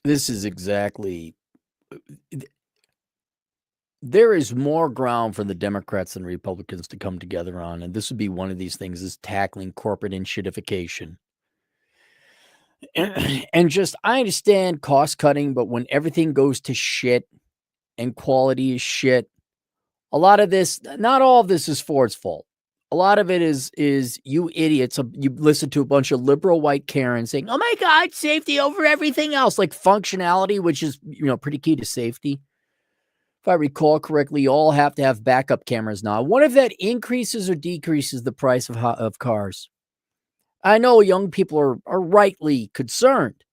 This is exactly there is more ground for the Democrats and Republicans to come together on, and this would be one of these things, is tackling corporate inshitification. And just, I understand cost cutting, but when everything goes to shit and quality is shit, a lot of this, not all of this is Ford's fault. A lot of it is you idiots. You listen to a bunch of liberal white Karens saying, "Oh my God, safety over everything else," like functionality, which is pretty key to safety. If I recall correctly, you all have to have backup cameras now. I wonder if that increases or decreases the price of cars. I know young people are rightly concerned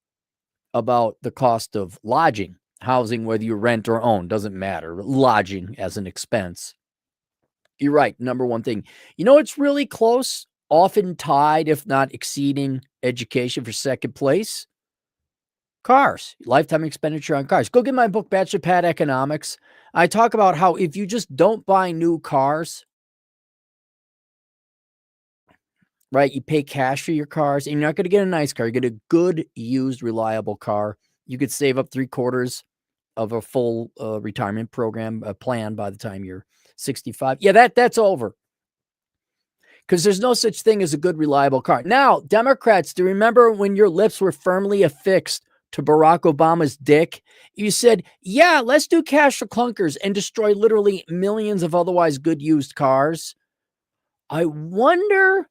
about the cost of lodging, housing, whether you rent or own, doesn't matter. Lodging as an expense. You're right. Number one thing, it's really close, often tied, if not exceeding education for second place. Cars, lifetime expenditure on cars. Go get my book, Bachelor Pad Economics. I talk about how if you just don't buy new cars, right, you pay cash for your cars, and you're not going to get a nice car. You get a good, used, reliable car. You could save up 3/4 of a full retirement program plan by the time you're 65. Yeah, that's over. Because there's no such thing as a good, reliable car. Now, Democrats, do you remember when your lips were firmly affixed to Barack Obama's dick? You said, yeah, let's do cash for clunkers and destroy literally millions of otherwise good used cars. I wonder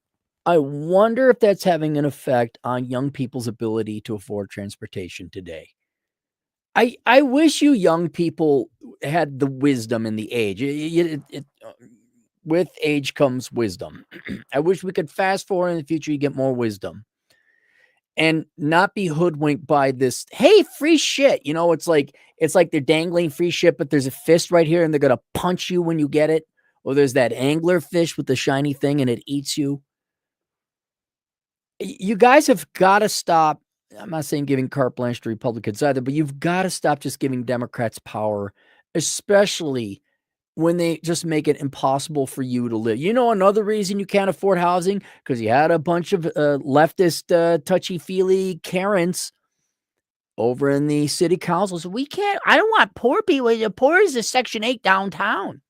if that's having an effect on young people's ability to afford transportation today. I wish you young people had the wisdom and the age. With age comes wisdom. I wish we could fast forward in the future, you get more wisdom and not be hoodwinked by this. Hey, free shit. It's like they're dangling free shit, but there's a fist right here and they're going to punch you when you get it. Or there's that angler fish with the shiny thing and it eats you. You guys have got to stop. I'm not saying giving carte blanche to Republicans either, but you've got to stop just giving Democrats power, especially when they just make it impossible for you to live. Another reason you can't afford housing, because you had a bunch of leftist touchy-feely Karens over in the city council. So I don't want poor people. The poor is a Section 8 downtown.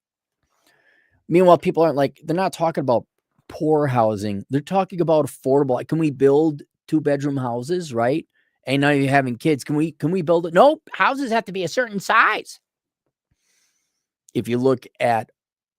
Meanwhile, people they're not talking about poor housing. They're talking about affordable. Can we build 2-bedroom houses, right? And now you're having kids. Can we build it? Nope. Houses have to be a certain size. If you look at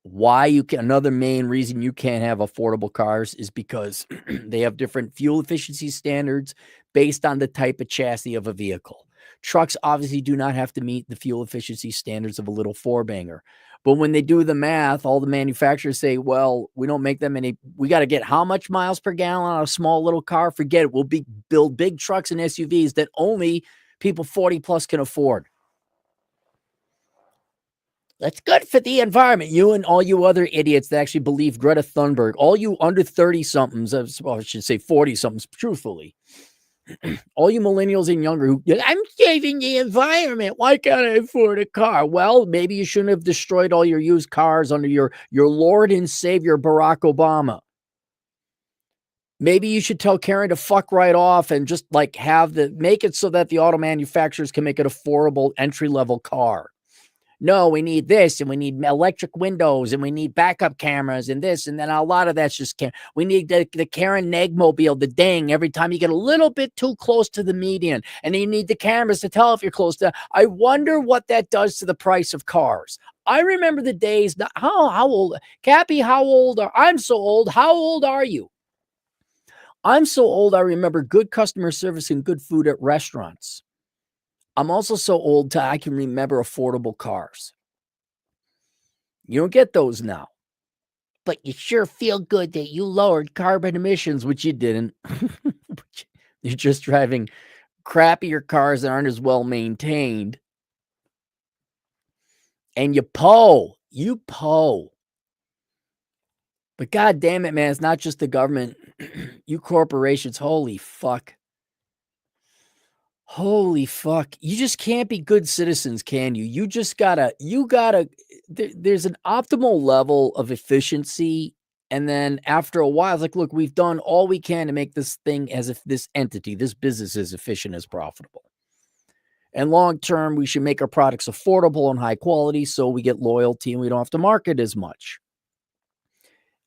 why another main reason you can't have affordable cars is because they have different fuel efficiency standards based on the type of chassis of a vehicle. Trucks obviously do not have to meet the fuel efficiency standards of a little 4-banger. But when they do the math, all the manufacturers say, well, we don't make that many. We got to get how much miles per gallon on a small little car? Forget it. We'll build big trucks and SUVs that only people 40 plus can afford. That's good for the environment. You and all you other idiots that actually believe Greta Thunberg, all you under 30-somethings, well, I should say 40-somethings, truthfully, all you millennials and younger who, I'm saving the environment. Why can't I afford a car? Well, maybe you shouldn't have destroyed all your used cars under your Lord and Savior, Barack Obama. Maybe you should tell Karen to fuck right off and just make it so that the auto manufacturers can make an affordable entry-level car. No, we need this, and we need electric windows, and we need backup cameras, and this, and then a lot of that's just we need the Karen Negmobile, the ding, every time you get a little bit too close to the median, and then you need the cameras to tell if you're close to. I wonder what that does to the price of cars. I remember the days. How old, Cappy? How old I'm so old. How old are you? I'm so old. I remember good customer service and good food at restaurants. I'm also so old I can remember affordable cars. You don't get those now. But you sure feel good that you lowered carbon emissions, which you didn't. You're just driving crappier cars that aren't as well maintained. And you po. But God damn it, man, it's not just the government. You corporations, holy fuck. Holy fuck. You just can't be good citizens, can you? You gotta, there's an optimal level of efficiency. And then after a while, it's like, look, we've done all we can to make this thing this entity, this business as efficient as profitable. And long term, we should make our products affordable and high quality so we get loyalty and we don't have to market as much.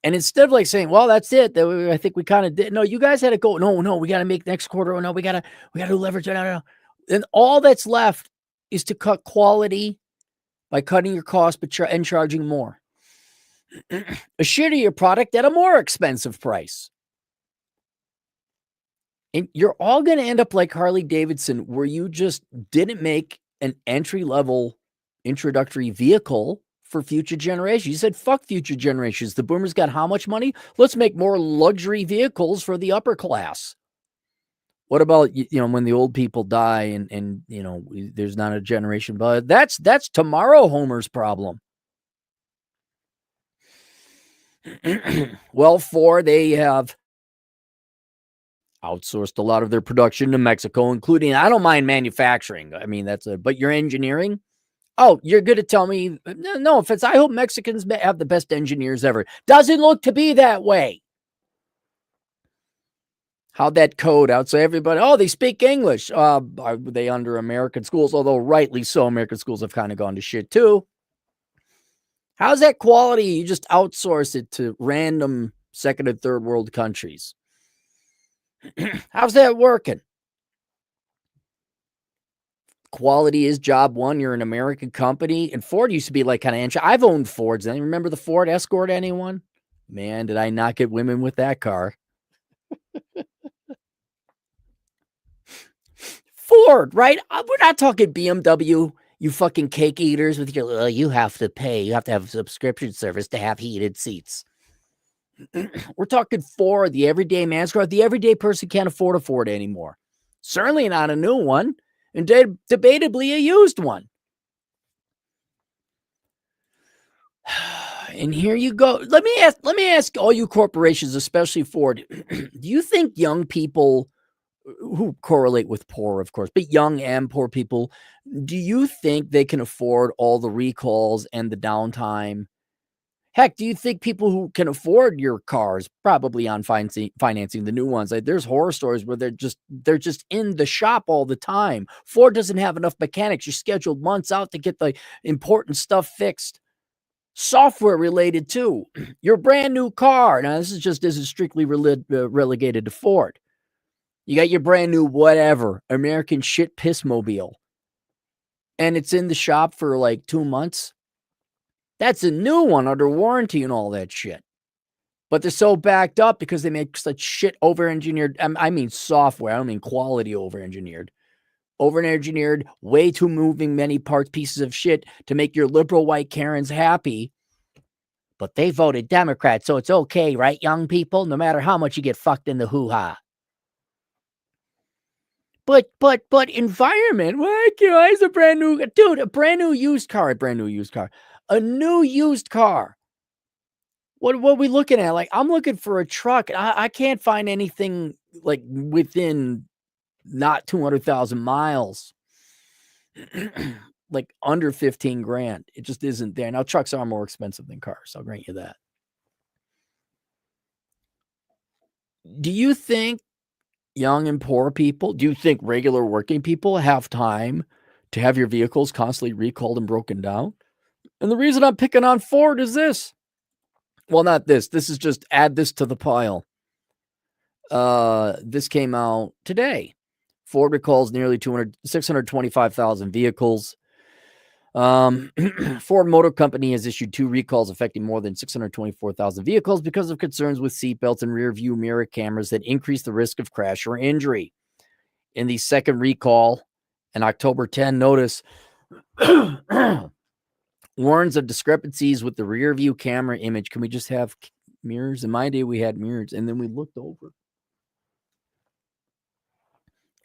And instead of like saying, well, that's it, I think we kind of did. No, you guys had to go. No, we got to make next quarter. Oh, no, we got to leverage. No. And all that's left is to cut quality by cutting your cost and charging more. A shittier product at a more expensive price. And you're all going to end up like Harley Davidson, where you just didn't make an entry-level introductory vehicle for future generations. You said, fuck future generations. The boomers got how much money? Let's make more luxury vehicles for the upper class. What about, when the old people die and there's not a generation, but that's tomorrow Homer's problem. Well, Ford, they have outsourced a lot of their production to Mexico, including, I don't mind manufacturing. I mean, but your engineering? Oh, you're going to tell me, no offense, I hope Mexicans have the best engineers ever. Doesn't look to be that way. How'd that code out? So everybody, they speak English. Are they under American schools? Although rightly so, American schools have kind of gone to shit too. How's that quality? You just outsource it to random second and third world countries. How's that working? Quality is job one. You're an American company. And Ford used to be like kind of anxious. I've owned Fords. And remember the Ford Escort, anyone? Man, did I not get women with that car. Ford, right? We're not talking BMW, you fucking cake eaters with your, you have to pay. You have to have a subscription service to have heated seats. We're talking Ford, the everyday man's car. The everyday person can't afford a Ford anymore. Certainly not a new one, and debatably a used one. And here you go. Let me ask all you corporations, especially Ford, do you think young people who correlate with poor, of course, but young and poor people, do you think they can afford all the recalls and the downtime? Heck, do you think people who can afford your cars, probably on financing the new ones, like there's horror stories where they're just in the shop all the time. Ford doesn't have enough mechanics. You're scheduled months out to get the important stuff fixed. Software related too. Your brand new car. Now, this isn't strictly relegated to Ford. You got your brand new whatever, American shit piss mobile. And it's in the shop for like 2 months. That's a new one under warranty and all that shit. But they're so backed up because they make such shit over-engineered. I mean software. I don't mean quality over-engineered. Over-engineered, way too moving many parts, pieces of shit to make your liberal white Karens happy. But they voted Democrat, so it's okay, right, young people? No matter how much you get fucked in the hoo-ha. But environment, what? It's a brand new, dude, a new used car. A new used car. What are we looking at? Like, I'm looking for a truck. I can't find anything like within not 200,000 miles. Like under 15 grand. It just isn't there. Now, trucks are more expensive than cars. I'll grant you that. Do you think young and poor people, do you think regular working people have time to have your vehicles constantly recalled and broken down? And the reason I'm picking on Ford is this. Well, not this. This is just add this to the pile. This came out today. Ford recalls nearly 625,000 vehicles. Ford Motor Company has issued 2 recalls affecting more than 624,000 vehicles because of concerns with seatbelts and rear view mirror cameras that increase the risk of crash or injury. In the second recall, an October 10 notice warns of discrepancies with the rear view camera image. Can we just have mirrors? In my day, we had mirrors, and then we looked over.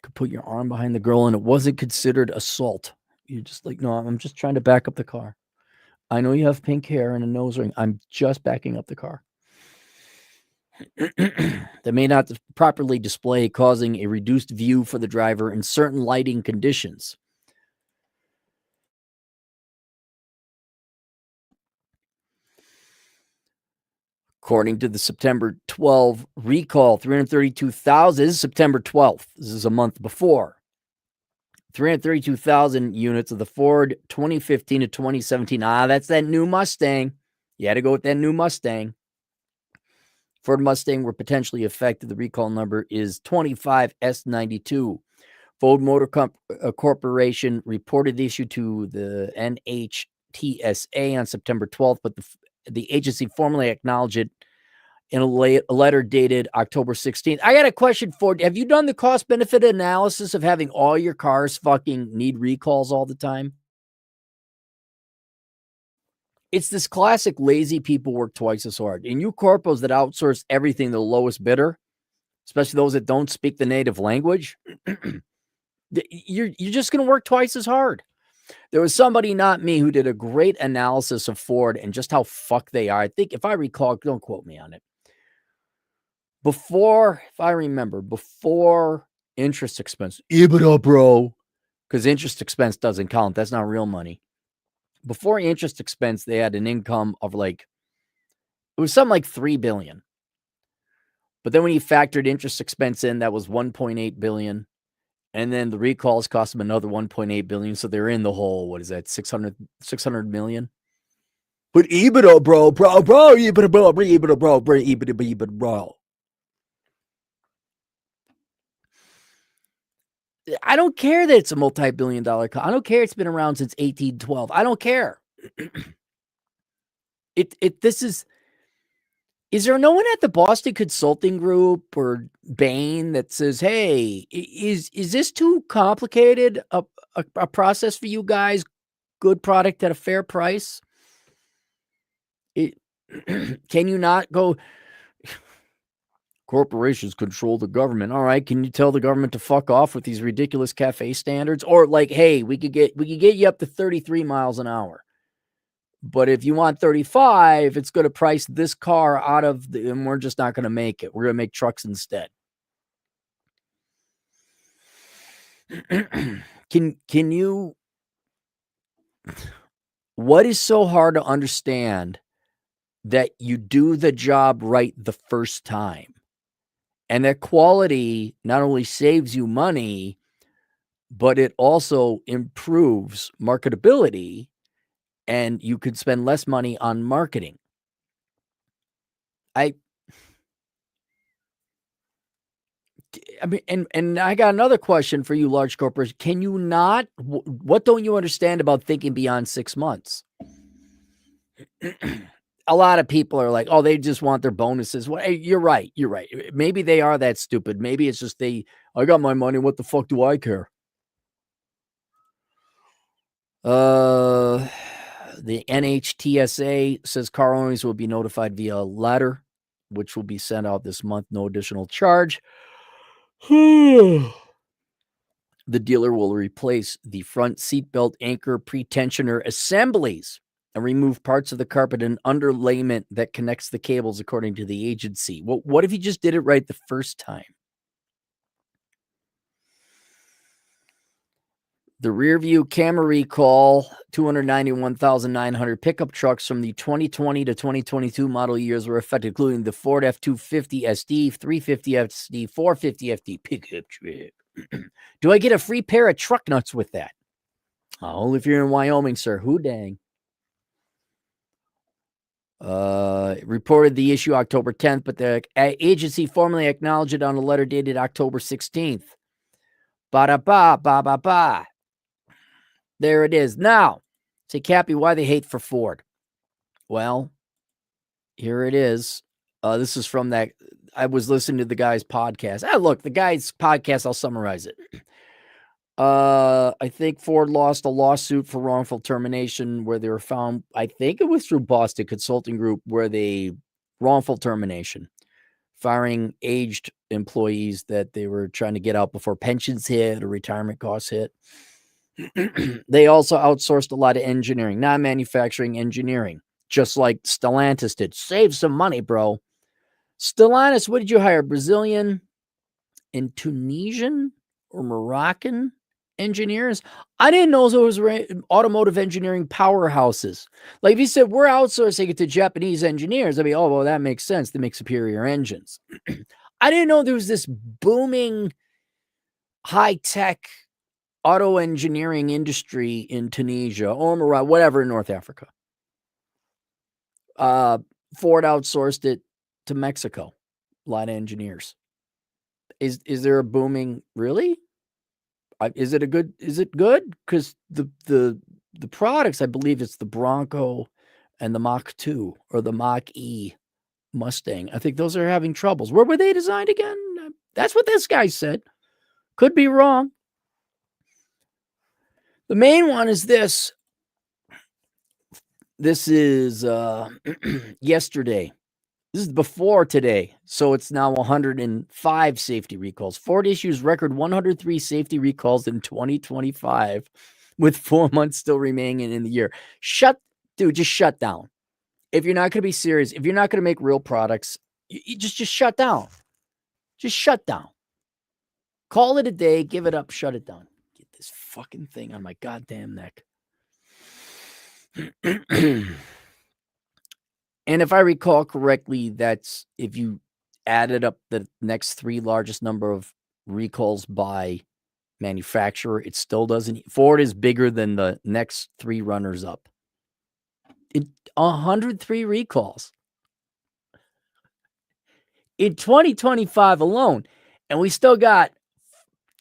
Could put your arm behind the girl, and it wasn't considered assault. You're just like, no, I'm just trying to back up the car. I know you have pink hair and a nose ring. I'm just backing up the car. That may not properly display, causing a reduced view for the driver in certain lighting conditions. According to the September 12 recall, 332,000. This is September 12th. This is a month before. 332,000 units of the Ford 2015 to 2017. That's that new Mustang. You had to go with that new Mustang. Ford Mustang were potentially affected. The recall number is 25S92. Ford Motor Corporation reported the issue to the NHTSA on September 12th, but the agency formally acknowledged it in a letter dated October 16th. I got a question for you. Have you done the cost-benefit analysis of having all your cars fucking need recalls all the time? It's this classic lazy people work twice as hard. And you corpos that outsource everything to the lowest bidder, especially those that don't speak the native language, you're just going to work twice as hard. There was somebody, not me, who did a great analysis of Ford and just how fucked they are. I think, if I recall, don't quote me on it. Before, if I remember, before interest expense, EBITDA, bro, because interest expense doesn't count. That's not real money. Before interest expense, they had an income of it was something like $3 billion. But then when you factored interest expense in, that was $1.8 billion. And then the recalls cost them another $1.8 billion. So they're in the hole. What is that? 600 million? But EBITDA, bro, EBITDA, bro. I don't care that it's a multi-billion-dollar I don't care it's been around since 1812. I don't care. Is there no one at the Boston Consulting Group or Bain that says, hey, is this too complicated a process for you guys? Good product at a fair price? Can you not go, corporations control the government? All right, can you tell the government to fuck off with these ridiculous cafe standards? Or hey, we could get you up to 33 miles an hour. But if you want 35, it's going to price this car out of and we're just not going to make it. We're going to make trucks instead. Can you, what is so hard to understand that you do the job right the first time? And that quality not only saves you money, but it also improves marketability, and you could spend less money on marketing. I mean, and I got another question for you, large corporations. Can you not, what don't you understand about thinking beyond 6 months? A lot of people are like, oh, they just want their bonuses. Well, hey, you're right. Maybe they are that stupid. Maybe it's just I got my money. What the fuck do I care? The NHTSA says car owners will be notified via letter, which will be sent out this month. No additional charge. The dealer will replace the front seatbelt anchor pretensioner assemblies and remove parts of the carpet and underlayment that connects the cables, according to the agency. Well, what if you just did it right the first time? The rear view camera recall, 291,900 pickup trucks from the 2020 to 2022 model years were affected, including the Ford F-250 SD, 350 SD, 450 FD pickup truck. Do I get a free pair of truck nuts with that? Only if you're in Wyoming, sir. Who dang. Reported the issue October 10th, but the agency formally acknowledged it on a letter dated October 16th. Ba-da-ba. There it is. Now, say, Cappy, why the hate for Ford? Well, here it is. This is from that. I was listening to the guy's podcast. Look, the guy's podcast, I'll summarize it. I think Ford lost a lawsuit for wrongful termination where they were found, I think it was through Boston Consulting Group, where they wrongful termination, firing aged employees that they were trying to get out before pensions hit or retirement costs hit. They also outsourced a lot of engineering, non-manufacturing engineering, just like Stellantis did. Save some money, bro. Stellantis, what did you hire? Brazilian and Tunisian or Moroccan engineers? I didn't know those were automotive engineering powerhouses. Like if you said, we're outsourcing it to Japanese engineers, I'd be, oh, well, that makes sense. They make superior engines. I didn't know there was this booming high-tech auto engineering industry in Tunisia or Morocco, whatever in North Africa. Ford outsourced it to Mexico. A lot of engineers. Is there a booming really? Is it good? Because the products, I believe it's the Bronco and the Mach 2 or the Mach E Mustang. I think those are having troubles. Where were they designed again? That's what this guy said. Could be wrong. The main one is this. This is yesterday. This is before today. So it's now 105 safety recalls. Ford issues record 103 safety recalls in 2025 with 4 months still remaining in the year. Just shut down. If you're not going to be serious, if you're not going to make real products, you just shut down. Just shut down. Call it a day, give it up, shut it down. Get this fucking thing on my goddamn neck. And if I recall correctly, that's if you added up the next 3 largest number of recalls by manufacturer, it still doesn't. Ford is bigger than the next 3 runners up. 103 recalls in 2025 alone, and we still got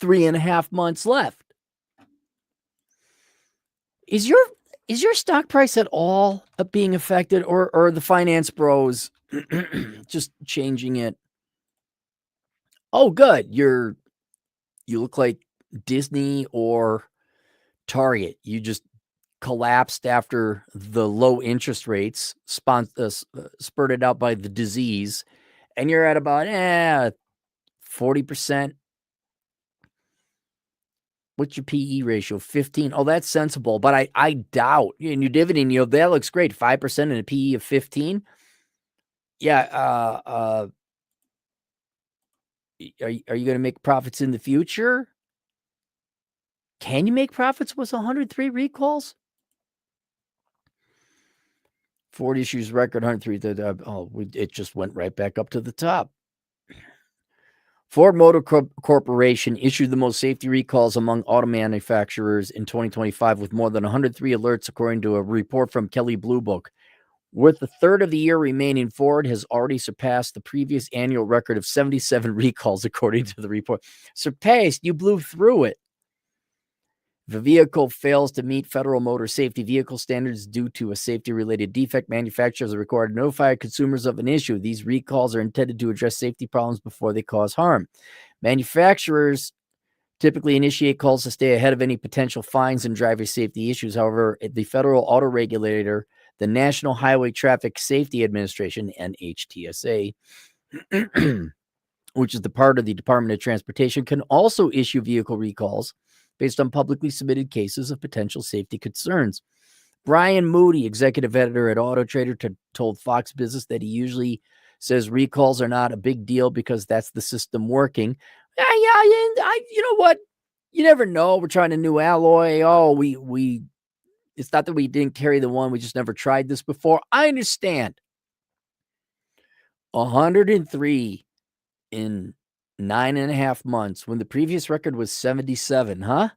3.5 months left. Is your stock price at all being affected, or the finance bros just changing it? Oh, good. You look like Disney or Target. You just collapsed after the low interest rates spurted out by the disease, and you're at about 40%. What's your PE ratio? 15. Oh, that's sensible. But I doubt. And your dividend yield, that looks great. 5% and a PE of 15. Yeah. Are you going to make profits in the future? Can you make profits with 103 recalls? Ford issues record 103. It just went right back up to the top. Ford Motor Corporation issued the most safety recalls among auto manufacturers in 2025 with more than 103 alerts, according to a report from Kelley Blue Book. With a third of the year remaining, Ford has already surpassed the previous annual record of 77 recalls, according to the report. Surpassed? You blew through it. If a vehicle fails to meet federal motor safety vehicle standards due to a safety-related defect, manufacturers are required to notify consumers of an issue. These recalls are intended to address safety problems before they cause harm. Manufacturers typically initiate calls to stay ahead of any potential fines and driver safety issues. However, the federal auto regulator, the National Highway Traffic Safety Administration, NHTSA, which is the part of the Department of Transportation, can also issue vehicle recalls based on publicly submitted cases of potential safety concerns. Brian Moody, executive editor at Auto Trader, told Fox Business that he usually says recalls are not a big deal because that's the system working. Yeah, you know what? You never know. We're trying a new alloy. Oh, it's not that we didn't carry the one. We just never tried this before. I understand. 103 in 9.5 months when the previous record was 77, huh?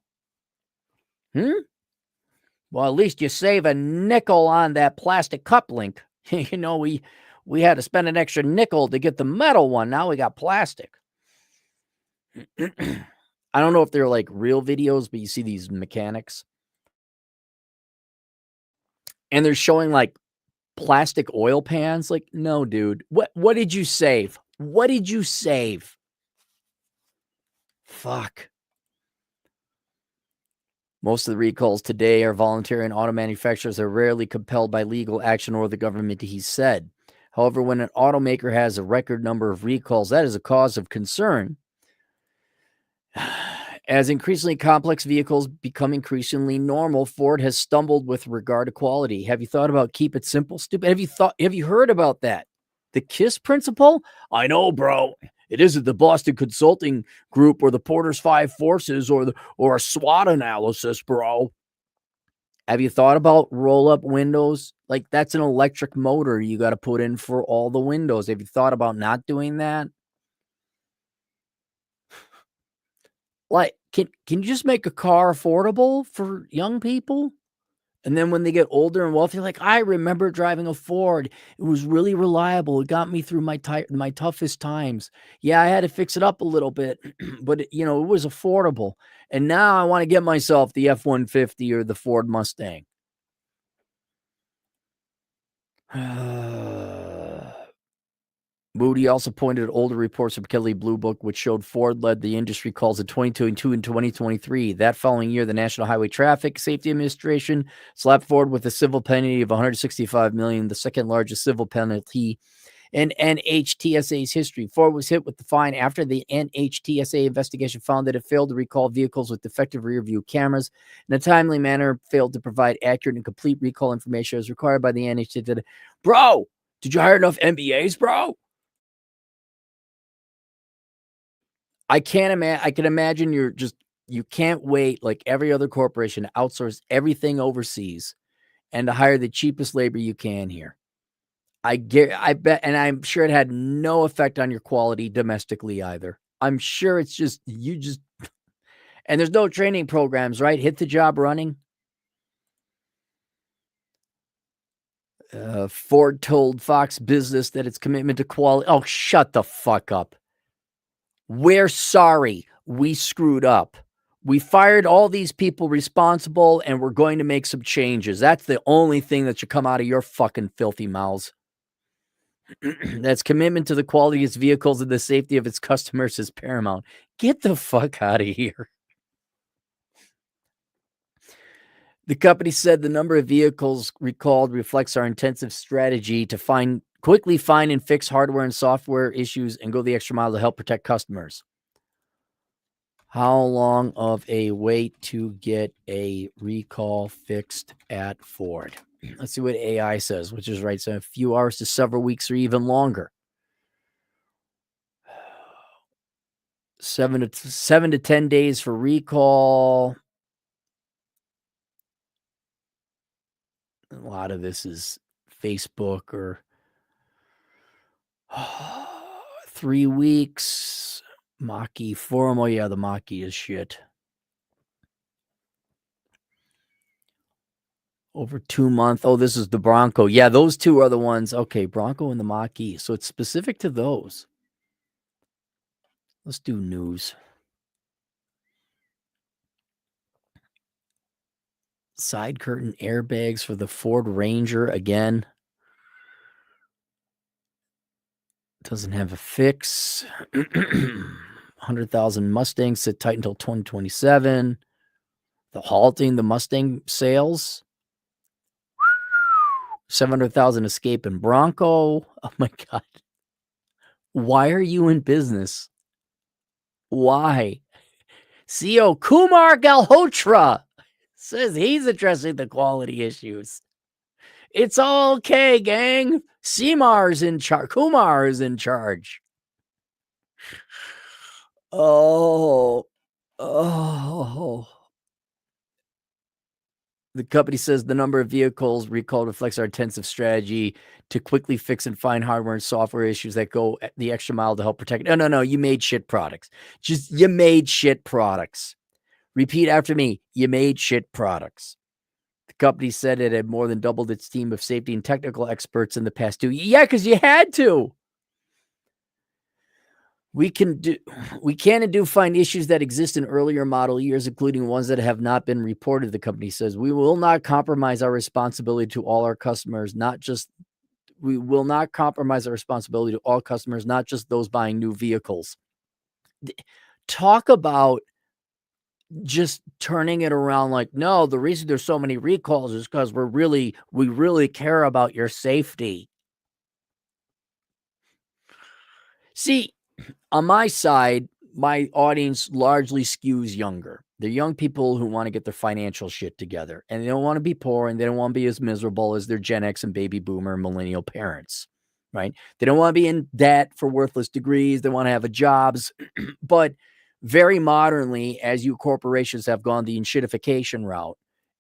Well, at least you save a nickel on that plastic cup link. You know, we had to spend an extra nickel to get the metal one. Now we got plastic. I don't know if they're like real videos, but you see these mechanics and they're showing like plastic oil pans. Like, no, dude, what did you save? What did you save? Fuck. Most of the recalls today are voluntary, and auto manufacturers are rarely compelled by legal action or the government, he said. However, when an automaker has a record number of recalls, that is a cause of concern. As increasingly complex vehicles become increasingly normal, Ford has stumbled with regard to quality. Have you thought about keep it simple, stupid? Have you heard about that? The KISS principle? I know, bro. It isn't the Boston Consulting Group or the Porter's Five Forces or a SWOT analysis, bro. Have you thought about roll-up windows? Like, that's an electric motor you got to put in for all the windows. Have you thought about not doing that? Like, can you just make a car affordable for young people? And then when they get older and wealthy, like, "I remember driving a Ford. It was really reliable. It got me through my toughest times. Yeah, I had to fix it up a little bit, but it was affordable. And now I wanna get myself the F-150 or the Ford Mustang." Moody also pointed at older reports from Kelley Blue Book, which showed Ford led the industry calls in 2022 and 2023. That following year, the National Highway Traffic Safety Administration slapped Ford with a civil penalty of $165 million, the second largest civil penalty in NHTSA's history. Ford was hit with the fine after the NHTSA investigation found that it failed to recall vehicles with defective rear view cameras in a timely manner, failed to provide accurate and complete recall information as required by the NHTSA. Bro, did you hire enough MBAs, bro? I can imagine you can't wait like every other corporation to outsource everything overseas and to hire the cheapest labor you can here. I bet, and I'm sure it had no effect on your quality domestically either. I'm sure it's just you just and there's no training programs, right? Hit the job running. Ford told Fox Business that its commitment to quality. Oh, shut the fuck up. We're sorry. We screwed up. We fired all these people responsible and we're going to make some changes. That's the only thing that should come out of your fucking filthy mouths. That's commitment to the quality of its vehicles and the safety of its customers is paramount. Get the fuck out of here. The company said the number of vehicles recalled reflects our intensive strategy to quickly find and fix hardware and software issues and go the extra mile to help protect customers. How long of a wait to get a recall fixed at Ford? Let's see what AI says, which is right. So a few hours to several weeks or even longer. 7 to 10 days for recall. A lot of this is Facebook or 3 weeks. Mach-E forum. Oh yeah, the Mach-E is shit. Over 2 months. Oh, this is the Bronco. Yeah, those two are the ones. Okay, Bronco and the Mach-E. So it's specific to those. Let's do news. Side curtain airbags for the Ford Ranger again. Doesn't have a fix. 100,000 Mustangs sit tight until 2027. The halting the Mustang sales. 700,000 escape in Bronco. Oh my God. Why are you in business? Why? CEO Kumar Galhotra says he's addressing the quality issues. It's all okay, gang. Seemar's in charge. Kumar is in charge. Oh. The company says the number of vehicles recalled reflects our intensive strategy to quickly fix and find hardware and software issues that go the extra mile to help protect. No. You made shit products. You made shit products. Repeat after me. You made shit products. The company said it had more than doubled its team of safety and technical experts in the past 2 years. Yeah, because you had to. We can and do find issues that exist in earlier model years, including ones that have not been reported, the company says. We will not compromise our responsibility to all our customers, we will not compromise our responsibility to all customers, not just those buying new vehicles. Talk about just turning it around like, no, the reason there's so many recalls is because we really care about your safety. See, on my side, my audience largely skews younger. They're young people who want to get their financial shit together and they don't want to be poor and they don't want to be as miserable as their Gen X and baby boomer and millennial parents, right? They don't want to be in debt for worthless degrees. They want to have a jobs, but very modernly, as you corporations have gone the enshittification route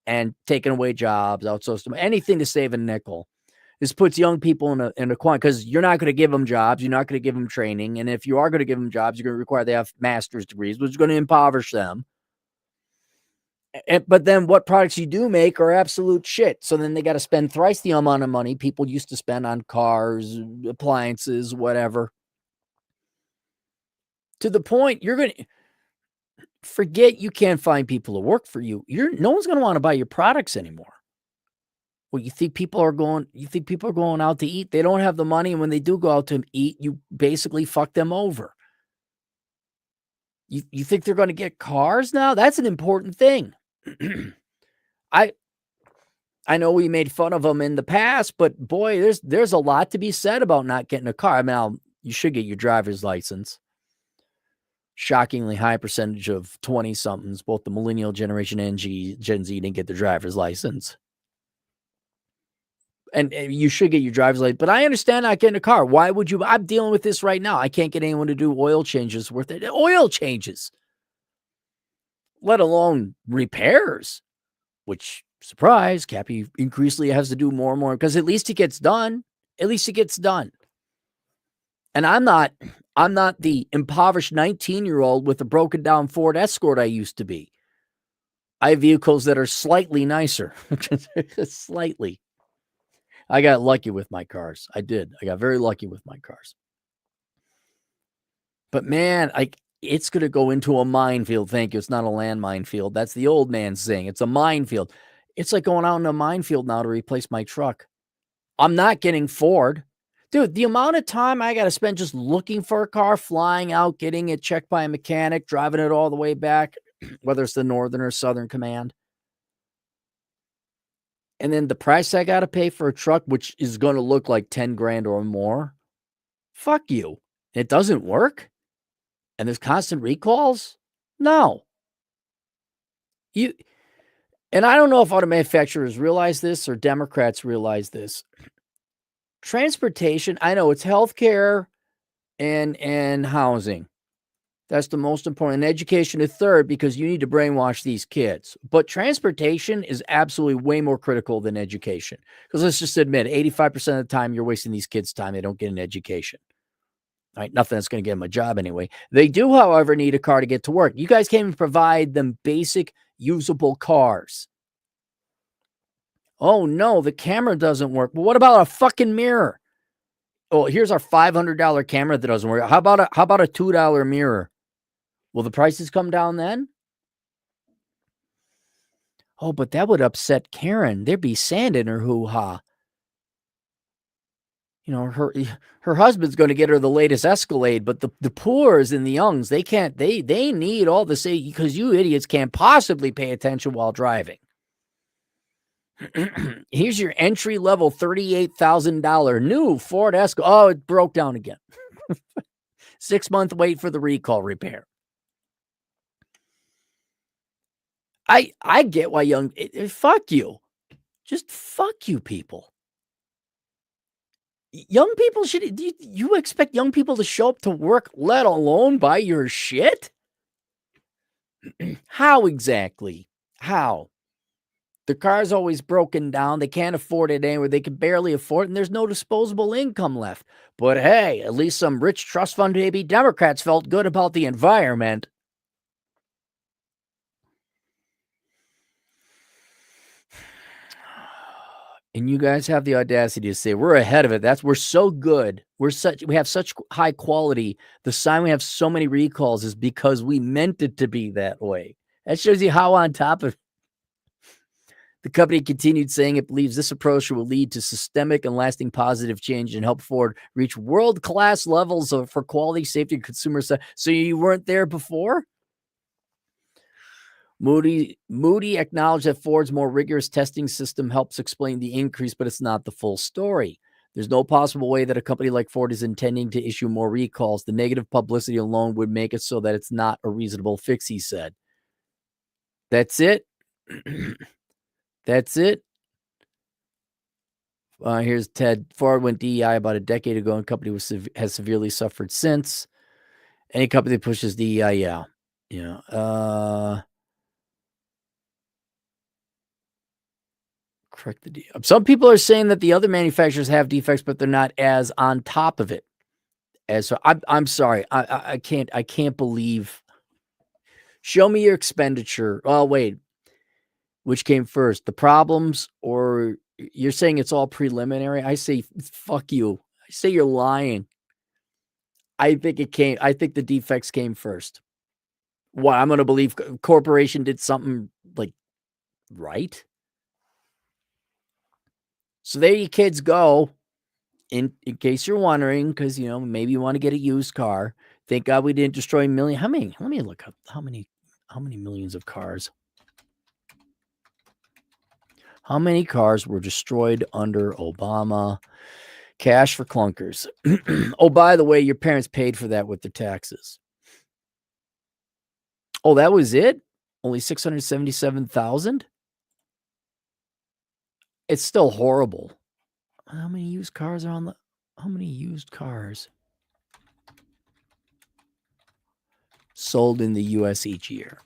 and taken away jobs, outsourced them, anything to save a nickel. This puts young people in a quandary because you're not going to give them jobs. You're not going to give them training. And if you are going to give them jobs, you're going to require they have master's degrees, which is going to impoverish them. But then what products you do make are absolute shit. So then they got to spend thrice the amount of money people used to spend on cars, appliances, whatever. To the point you're going to forget you can't find people to work for you. No one's going to want to buy your products anymore. Well, you think people are going out to eat? They don't have the money, and when they do go out to eat, you basically fuck them over. You think they're going to get cars now? That's an important thing. I know we made fun of them in the past, but boy, there's a lot to be said about not getting a car. I mean, you should get your driver's license. Shockingly high percentage of 20-somethings, both the millennial generation and Gen Z, didn't get their driver's license. And you should get your driver's license, but I understand not getting a car. Why would you? I'm dealing with this right now. I can't get anyone to do oil changes worth it. Oil changes, let alone repairs, which, surprise, Cappy increasingly has to do more and more because at least it gets done. At least it gets done. And I'm not the impoverished 19-year-old with a broken down Ford Escort I used to be. I have vehicles that are slightly nicer. Slightly. I got lucky with my cars. I did. I got very lucky with my cars. But man, it's going to go into a minefield. Thank you. It's not a landmine field. That's the old man saying. It's a minefield. It's like going out in a minefield now to replace my truck. I'm not getting Ford. Dude, the amount of time I got to spend just looking for a car, flying out, getting it checked by a mechanic, driving it all the way back, whether it's the Northern or Southern Command. And then the price I got to pay for a truck, which is going to look like 10 grand or more. Fuck you. It doesn't work. And there's constant recalls. No. And I don't know if auto manufacturers realize this or Democrats realize this. Transportation, I know it's healthcare and housing. That's the most important. And education is third because you need to brainwash these kids. But transportation is absolutely way more critical than education. Because let's just admit, 85% of the time you're wasting these kids' time. They don't get an education. All right, nothing that's going to get them a job anyway. They do, however, need a car to get to work. You guys can't even provide them basic usable cars. Oh, no, the camera doesn't work. But what about a fucking mirror? Oh, here's our $500 camera that doesn't work. How about a $2 mirror? Will the prices come down then? Oh, but that would upset Karen. There'd be sand in her hoo-ha. You know, her husband's going to get her the latest Escalade, but the poors and the youngs, they can't. They need all the safety because you idiots can't possibly pay attention while driving. Here's your entry-level $38,000 new Ford Escalade. Oh, it broke down again. 6-month wait for the recall repair. I get why fuck you. Just fuck you people. Young people you expect young people to show up to work, let alone buy your shit? How exactly? How? The car's always broken down. They can't afford it anywhere. They can barely afford it, and there's no disposable income left. But hey, at least some rich trust fund baby Democrats felt good about the environment. And you guys have the audacity to say we're ahead of it. We're so good. We have such high quality. The sign we have so many recalls is because we meant it to be that way. That shows you how on top of. The company continued saying it believes this approach will lead to systemic and lasting positive change and help Ford reach world-class levels for quality, safety, and consumer. So you weren't there before? Moody acknowledged that Ford's more rigorous testing system helps explain the increase, but it's not the full story. There's no possible way that a company like Ford is intending to issue more recalls. The negative publicity alone would make it so that it's not a reasonable fix, he said. That's it. That's it. Here's Ted. Ford went DEI about a decade ago, and the company has severely suffered since. Any company that pushes DEI, yeah. correct the defect. Some people are saying that the other manufacturers have defects, but they're not as on top of it. As so, I'm sorry, I can't believe. Show me your expenditure. Oh wait, which came first, the problems or you're saying it's all preliminary? I say fuck you. I say you're lying. I think the defects came first. Why? I'm going to believe corporation did something like right. So there you kids go. In case you're wondering, because maybe you want to get a used car. Thank God we didn't destroy million. How many? Let me look up how many millions of cars. How many cars were destroyed under Obama? Cash for clunkers. Oh, by the way, your parents paid for that with their taxes. Oh, that was it? Only 677,000? It's still horrible. How many used cars are on the how many used cars sold in the US each year?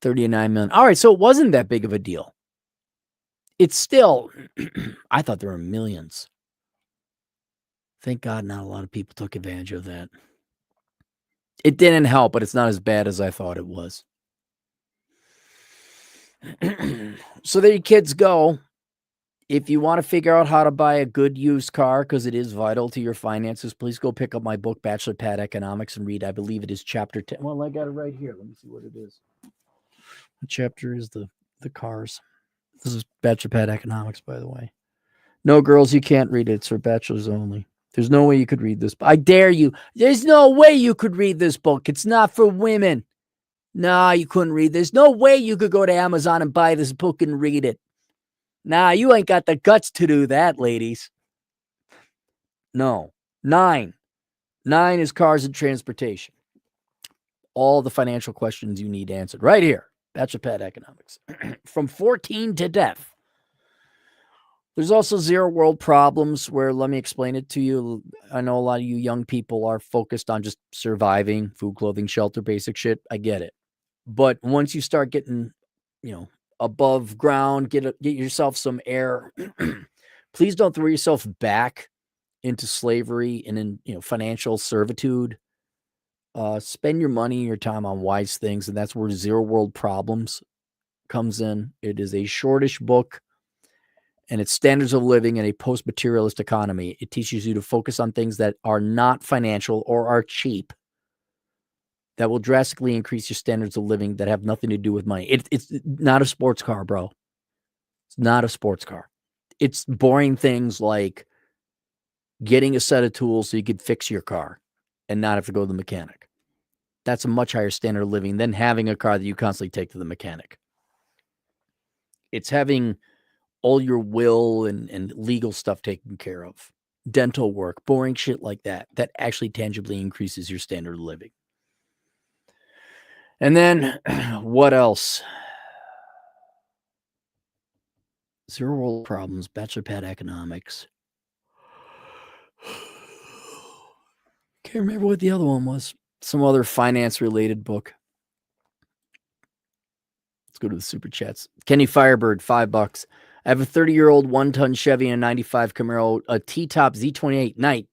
39 million. All right, so it wasn't that big of a deal. It's still I thought there were millions. Thank God not a lot of people took advantage of that. It didn't help, but it's not as bad as I thought it was. So there you kids go. If you want to figure out how to buy a good used car, because it is vital to your finances, please go pick up my book, Bachelor Pad Economics, and read. I believe it is chapter 10. Well, I got it right here. Let me see what it is. What chapter is the cars? This is Bachelor Pad Economics, by the way. No, girls, you can't read it. It's for bachelors only. There's no way you could read this. I dare you. There's no way you could read this book. It's not for women. Nah, you couldn't read this. No way you could go to Amazon and buy this book and read it. Nah, you ain't got the guts to do that, ladies. No. 9. 9 is cars and transportation. All the financial questions you need answered right here. Bachelor Pad Economics. From 14 to death. There's also zero world problems where, let me explain it to you. I know a lot of you young people are focused on just surviving, food, clothing, shelter, basic shit. I get it. But once you start getting, above ground, get yourself some air. Please don't throw yourself back into slavery and in, financial servitude. Spend your money and your time on wise things. And that's where Zero World Problems comes in. It is a shortish book. And it's standards of living in a post-materialist economy. It teaches you to focus on things that are not financial or are cheap, that will drastically increase your standards of living that have nothing to do with money. It's not a sports car, bro. It's not a sports car. It's boring things like getting a set of tools so you could fix your car and not have to go to the mechanic. That's a much higher standard of living than having a car that you constantly take to the mechanic. It's having all your will and legal stuff taken care of, dental work, boring shit like that actually tangibly increases your standard of living. And then what else? Zero World Problems, Bachelor Pad Economics. Can't remember what the other one was. Some other finance-related book. Let's go to the super chats. Kenny Firebird, $5. I have a 30-year-old one-ton Chevy and a 95 Camaro, a T-top Z28.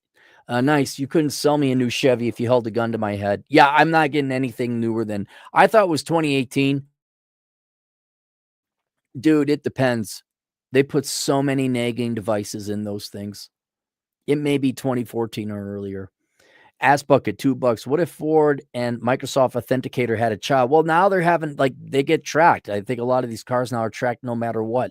Nice. You couldn't sell me a new Chevy if you held a gun to my head. Yeah, I'm not getting anything newer than... I thought it was 2018. Dude, it depends. They put so many nagging devices in those things. It may be 2014 or earlier. Ass Bucket, $2. What if Ford and Microsoft Authenticator had a child? Well, now they're having, they get tracked. I think a lot of these cars now are tracked no matter what.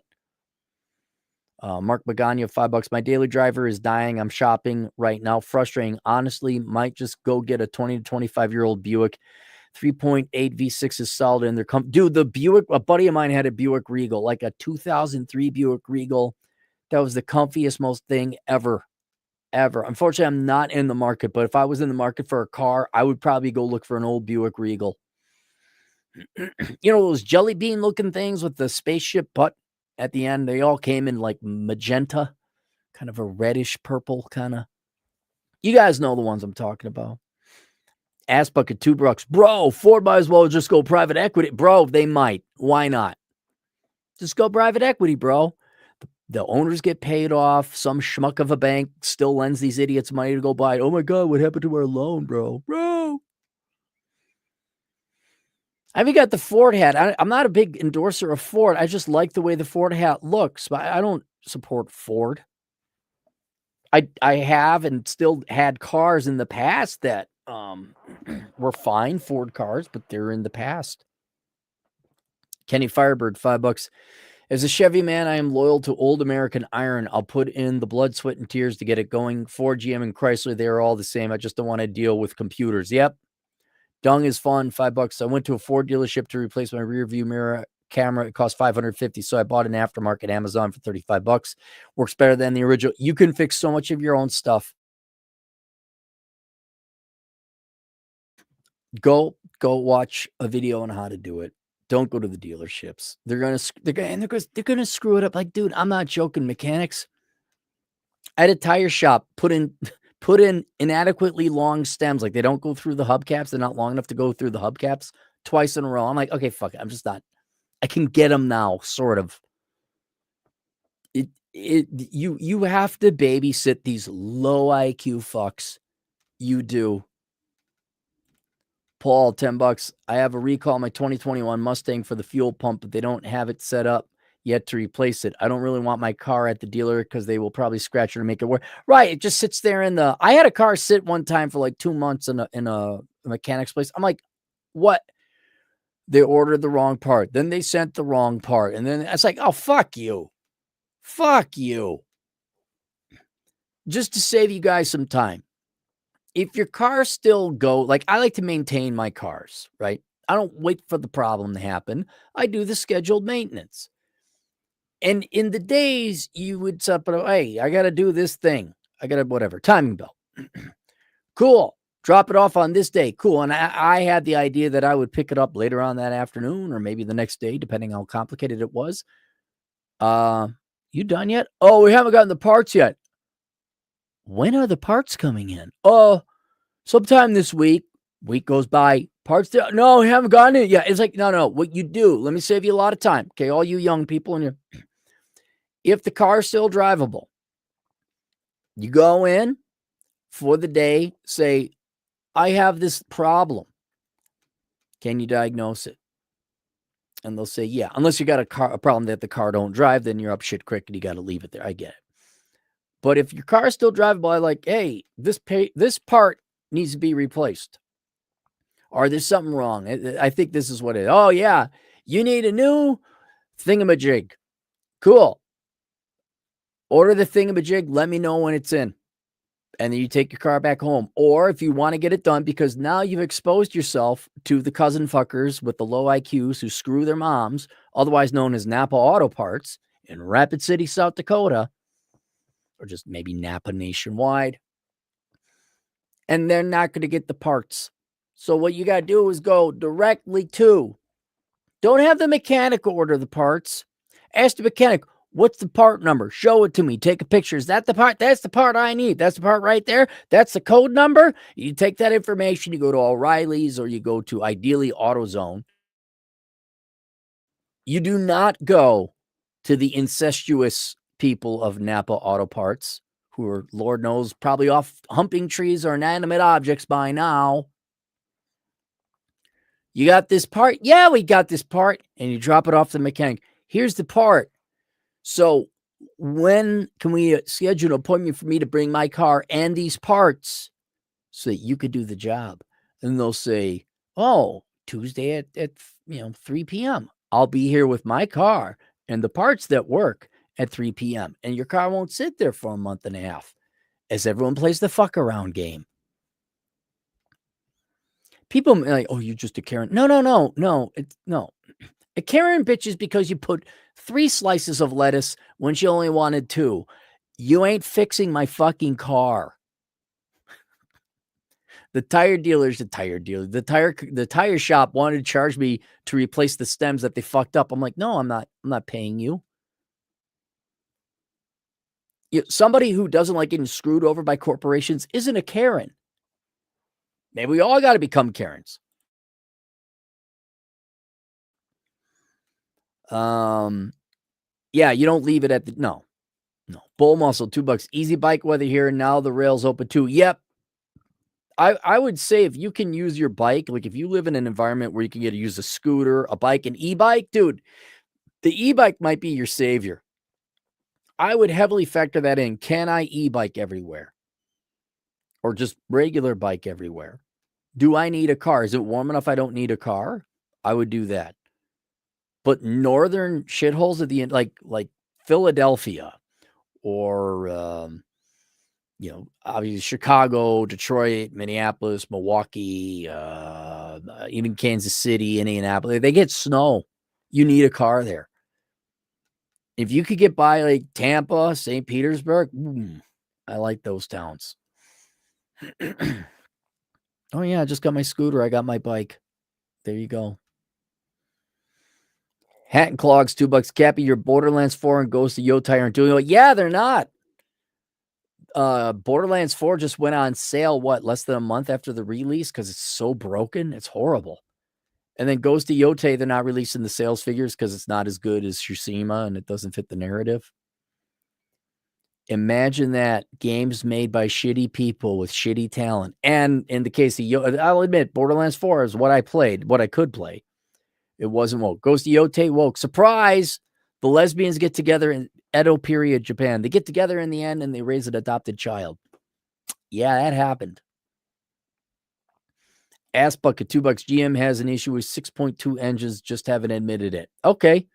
Mark Magana, $5. My daily driver is dying. I'm shopping right now. Frustrating. Honestly, might just go get a 20 to 25-year-old Buick. 3.8 V6 is solid in their dude, the Buick, a buddy of mine had a Buick Regal, like a 2003 Buick Regal. That was the comfiest, most thing ever. Unfortunately, I'm not in the market, but if I was in the market for a car, I would probably go look for an old Buick Regal. Those jelly bean looking things with the spaceship butt at the end, they all came in like magenta, kind of a reddish purple kind of. You guys know the ones I'm talking about. Ass Bucket, $2. Bro, Ford might as well just go private equity. Bro, they might. Why not? Just go private equity, bro. The owners get paid off. Some schmuck of a bank still lends these idiots money to go buy it. Oh my God, what happened to our loan, bro? Bro. I even got the Ford hat. I'm not a big endorser of Ford. I just like the way the Ford hat looks, but I don't support Ford. I have and still had cars in the past that were fine Ford cars, but they're in the past. Kenny Firebird, $5. As a Chevy man, I am loyal to old American iron. I'll put in the blood, sweat, and tears to get it going. Ford, GM, and Chrysler, they are all the same. I just don't want to deal with computers. Yep. Dung is fun. $5. I went to a Ford dealership to replace my rear view mirror camera. It cost $550. So I bought an aftermarket Amazon for $35. Works better than the original. You can fix so much of your own stuff. Go watch a video on how to do it. Don't go to the dealerships. They're gonna screw it up. Like, dude, I'm not joking. Mechanics. I had a tire shop put in inadequately long stems. Like, they don't go through the hubcaps. They're not long enough to go through the hubcaps twice in a row. I'm like, okay, fuck it. I'm just not. I can get them now, sort of. You have to babysit these low IQ fucks. You do. Paul, $10. I have a recall on my 2021 Mustang for the fuel pump, but they don't have it set up yet to replace it. I don't really want my car at the dealer because they will probably scratch it or make it work. Right. It just sits there in the. I had a car sit one time for like 2 months in a mechanic's place. I'm like, what? They ordered the wrong part. Then they sent the wrong part. And then it's like, oh, fuck you. Fuck you. Just to save you guys some time. If your car still like, I like to maintain my cars, right? I don't wait for the problem to happen. I do the scheduled maintenance. And in the days you would say, hey, I got to do this thing. I got to whatever, timing belt. Cool. Drop it off on this day. Cool. And I had the idea that I would pick it up later on that afternoon or maybe the next day, depending how complicated it was. You done yet? Oh, we haven't gotten the parts yet. When are the parts coming in? Oh, sometime this week. Week goes by. Parts there. No, we haven't gotten it yet. It's like, no. What you do, let me save you a lot of time. Okay, all you young people if the car is still drivable, you go in for the day, say, I have this problem. Can you diagnose it? And they'll say, yeah. Unless you got a problem that the car don't drive, then you're up shit creek and you got to leave it there. I get it. But if your car is still drivable, I like, hey, this part needs to be replaced. Or there's something wrong. I think this is what it is. Oh, yeah. You need a new thingamajig. Cool. Order the thingamajig. Let me know when it's in. And then you take your car back home. Or if you want to get it done, because now you've exposed yourself to the cousin fuckers with the low IQs who screw their moms, otherwise known as Napa Auto Parts in Rapid City, South Dakota, or just maybe Napa nationwide. And they're not going to get the parts. So what you got to do is go directly to. Don't have the mechanic order the parts. Ask the mechanic, what's the part number? Show it to me. Take a picture. Is that the part? That's the part I need. That's the part right there. That's the code number. You take that information, you go to O'Reilly's or you go to ideally AutoZone. You do not go to the incestuous people of Napa Auto Parts, who are, Lord knows, probably off humping trees or inanimate objects by now. You got this part? Yeah, we got this part. And you drop it off to the mechanic. Here's the part. So when can we schedule an appointment for me to bring my car and these parts so that you could do the job? And they'll say, oh, Tuesday at 3 p.m. I'll be here with my car and the parts that work at 3 p.m. And your car won't sit there for a month and a half as everyone plays the fuck around game. People are like, oh, you're just a Karen. No. No. A Karen bitch is because you put 3 slices of lettuce when she only wanted 2. You ain't fixing my fucking car. The tire shop wanted to charge me to replace the stems that they fucked up. I'm like, no, I'm not paying you. Somebody who doesn't like getting screwed over by corporations isn't a Karen. Maybe we all got to become Karens. Yeah, you don't leave it at the no. No. Bull muscle, $2. Easy bike weather here, and now the rail's open too. Yep. I would say if you can use your bike, like if you live in an environment where you can get to use a scooter, a bike, an e-bike, dude, the e-bike might be your savior. I would heavily factor that in. Can I e-bike everywhere? Or just regular bike everywhere? Do I need a car? Is it warm enough I don't need a car? I would do that. But northern shitholes at the end, like Philadelphia or obviously Chicago, Detroit, Minneapolis, Milwaukee, even Kansas City, Indianapolis, they get snow. You need a car there. If you could get by like Tampa, St. Petersburg, I like those towns. Oh, yeah, I just got my scooter. I got my bike. There you go. Hat and Clogs, $2. Cappy, your Borderlands 4 and Ghost of Yotai aren't doing well. Yeah, they're not. Borderlands 4 just went on sale, less than a month after the release because it's so broken. It's horrible. And then Ghost of Yotai, they're not releasing the sales figures because it's not as good as Tsushima and it doesn't fit the narrative. Imagine that. Games made by shitty people with shitty talent. And in the case of I'll admit, Borderlands 4 is what I played, what I could play. It wasn't woke. Ghost of Yotai woke. Surprise! The lesbians get together in Edo period Japan. They get together in the end and they raise an adopted child. Yeah, that happened. Ass bucket, $2. GM has an issue with 6.2 engines, just haven't admitted it. Okay.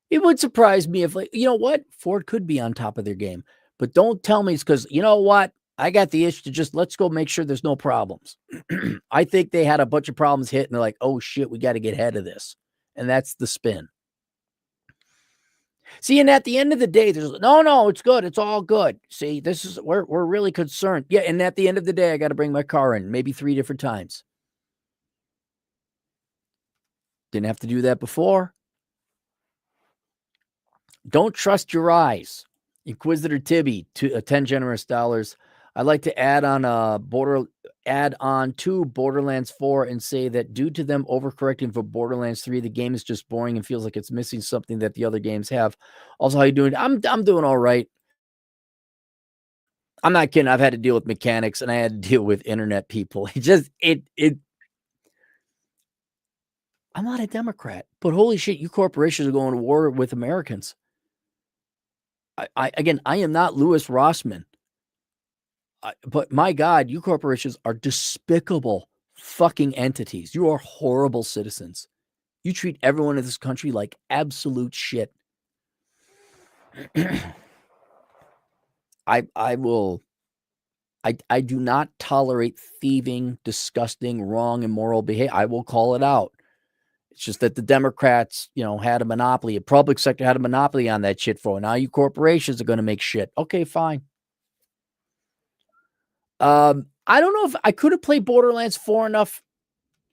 It would surprise me if, like, you know what? Ford could be on top of their game. But don't tell me it's because, you know what? I got the itch to just let's go make sure there's no problems. I think they had a bunch of problems hit and they're like, oh shit, we got to get ahead of this. And that's the spin. See, and at the end of the day, there's no, it's good. It's all good. See, this is we're really concerned. Yeah, and at the end of the day, I got to bring my car in maybe 3 different times. Didn't have to do that before. Don't trust your eyes. Inquisitor Tibby, 10 generous dollars. I'd like to add on to Borderlands 4 and say that due to them overcorrecting for Borderlands 3, the game is just boring and feels like it's missing something that the other games have. Also, how you doing? I'm doing all right. I'm not kidding. I've had to deal with mechanics and I had to deal with internet people. I'm not a Democrat, but holy shit, you corporations are going to war with Americans. I am not Louis Rossman. But my God, you corporations are despicable fucking entities. You are horrible citizens. You treat everyone in this country like absolute shit. I do not tolerate thieving, disgusting, wrong, immoral behavior. I will call it out. It's just that the Democrats, had a monopoly. The public sector had a monopoly on that shit for. Now you corporations are going to make shit. Okay, fine. I don't know if I could have played Borderlands 4 enough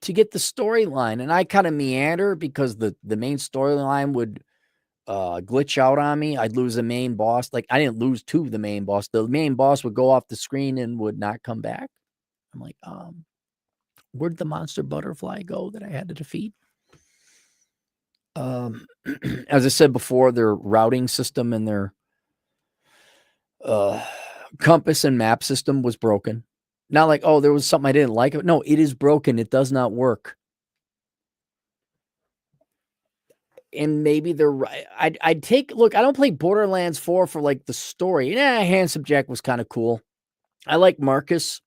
to get the storyline, and I kind of meander because the main storyline would glitch out on me. I'd lose the main boss. Like, I didn't lose to the main boss. The main boss would go off the screen and would not come back. I'm like, where'd the monster butterfly go that I had to defeat? As I said before, their routing system and their compass and map system was broken. Not like, oh, there was something I didn't like. No, it is broken. It does not work. And maybe they're right. I'd take, look, I don't play Borderlands 4 for like the story. Yeah, Handsome Jack was kind of cool. I like Marcus.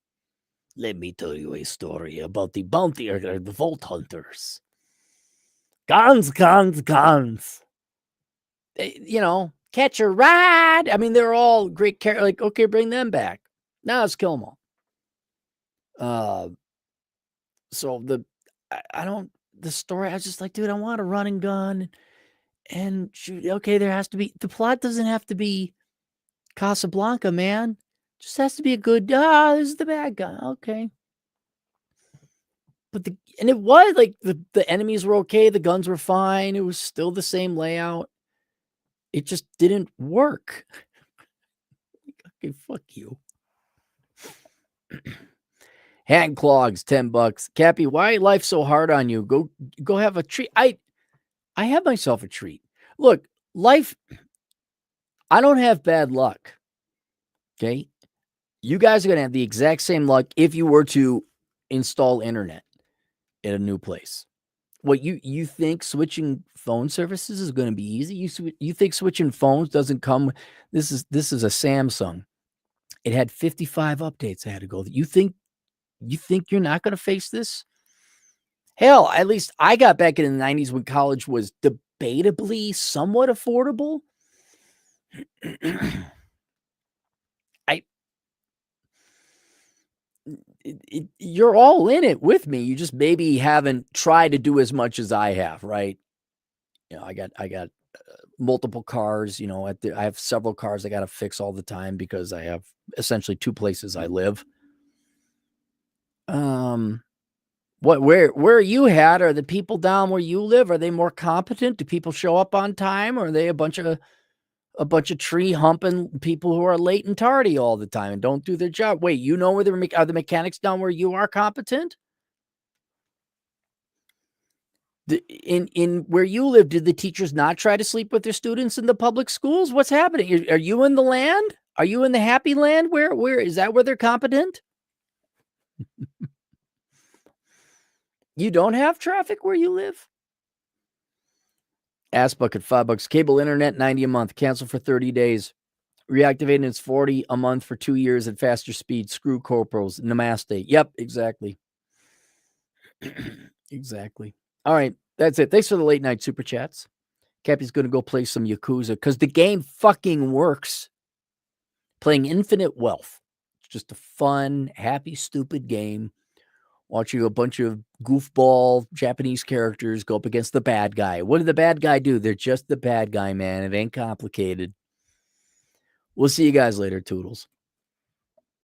Let me tell you a story about the bounty or the vault hunters. Guns. Catch a ride. I mean, they're all great characters. Like, okay, bring them back. Now let's kill them all. So the story, I was just like, dude, I want a running gun and shoot. Okay, there has to be, the plot doesn't have to be Casablanca, man. Just has to be a good, this is the bad guy. Okay. But it was like the enemies were okay. The guns were fine. It was still the same layout. It just didn't work. Okay, fuck you. Hand clogs, $10. Cappy, why life so hard on you? Go have a treat. I have myself a treat. Look, life I don't have bad luck. Okay. You guys are going to have the exact same luck if you were to install internet in a new place. What you think switching phone services is going to be easy? You think switching phones doesn't come? This is a Samsung. It had 55 updates I had to go. You think you're not going to face this? Hell, at least I got back in the 90s when college was debatably somewhat affordable. I you're all in it with me. You just maybe haven't tried to do as much as I have, right? I got multiple cars. I have several cars I got to fix all the time because I have essentially two places I live. Where are you at? Are the people down where you live? Are they more competent? Do people show up on time? Or are they a bunch of tree humping people who are late and tardy all the time and don't do their job? Wait, where are the mechanics down where you are competent? In where you live, did the teachers not try to sleep with their students in the public schools? What's happening? Are you in the land? Are you in the happy land? Where is that where they're competent? You don't have traffic where you live? Ass bucket, $5. Cable internet, 90 a month. Cancel for 30 days. Reactivating it's 40 a month for 2 years at faster speed. Screw corporals. Namaste. Yep, exactly. Exactly. All right, that's it. Thanks for the late night super chats. Cappy's going to go play some Yakuza because the game fucking works. Playing Infinite Wealth. It's just a fun, happy, stupid game. Watching a bunch of goofball Japanese characters go up against the bad guy. What did the bad guy do? They're just the bad guy, man. It ain't complicated. We'll see you guys later, Toodles.